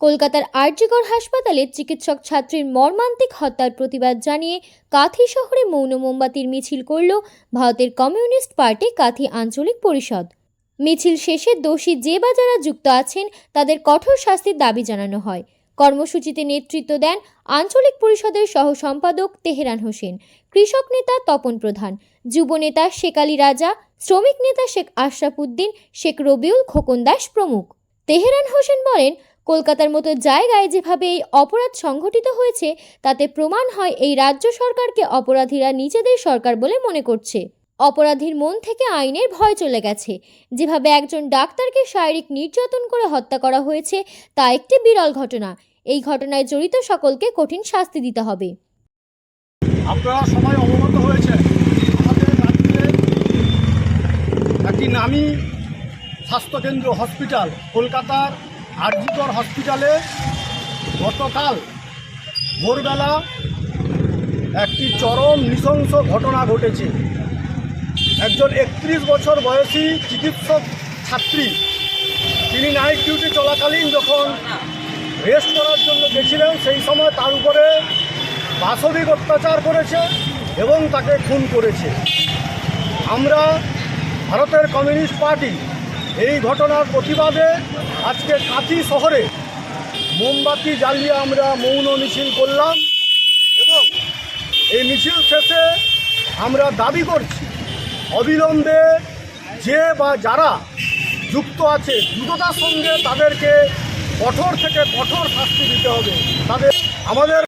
কলকাতার আরজিকর হাসপাতালে চিকিৎসক ছাত্রীর মর্মান্তিক হত্যার প্রতিবাদ জানিয়ে কাঁথি শহরে মৌন মোমবাতির মিছিল করল ভারতের কমিউনিস্ট পার্টি কাঁথি আঞ্চলিক পরিষদ। মিছিল শেষে দোষী যে বা যারা যুক্ত আছেন তাদের কঠোর শাস্তির দাবি জানানো হয়। কর্মসূচিতে নেতৃত্ব দেন আঞ্চলিক পরিষদের সহ সম্পাদক তেহরান হোসেন, কৃষক নেতা তপন প্রধান, যুব নেতা শেখ আলী রাজা, শ্রমিক নেতা শেখ আশরাফ উদ্দিন, শেখ রবিউল খোকন দাস প্রমুখ। তেহরান হোসেন বলেন, কলকাতার মতো জায়গায় যেভাবে এই অপরাধ সংঘটিত হয়েছে তাতে প্রমাণ হয় এই রাজ্য সরকারকে অপরাধীরা নিজেদের সরকার বলে মনে করছে। অপরাধীর মন থেকে আইনের ভয় চলে গেছে। যেভাবে একজন ডাক্তারকে শারীরিক নির্যাতন করে হত্যা করা হয়েছে তা একটি বিরল ঘটনা। এই ঘটনায় জড়িত সকলকে কঠিন শাস্তি দিতে হবে। আপনারা সবাই অবগত হয়েছে, আমাদের রাজ্যে একটি নামী স্বাস্থ্যকেন্দ্র হসপিটাল কলকাতার আরজিকর হসপিটালে গতকাল ভোরবেলা একটি চরম নৃশংস ঘটনা ঘটেছে। একজন 31 বছর বয়সী চিকিৎসক ছাত্রী, তিনি নাইট ডিউটি চলাকালীন যখন রেস্ট করার জন্য গেছিলেন, সেই সময় তার উপরে পাশবিক অত্যাচার করেছে এবং তাকে খুন করেছে। আমরা ভারতের কমিউনিস্ট পার্টি এই ঘটনার প্রতিবাদে আজকে কাঁথি শহরে মোমবাতি জ্বালিয়ে আমরা মৌন মিছিল করলাম এবং এই মিছিল শেষে আমরা দাবি করছি অবিলম্বে যে বা যারা যুক্ত আছে দ্রুততার সঙ্গে তাদেরকে কঠোর থেকে কঠোর শাস্তি দিতে হবে। আমাদের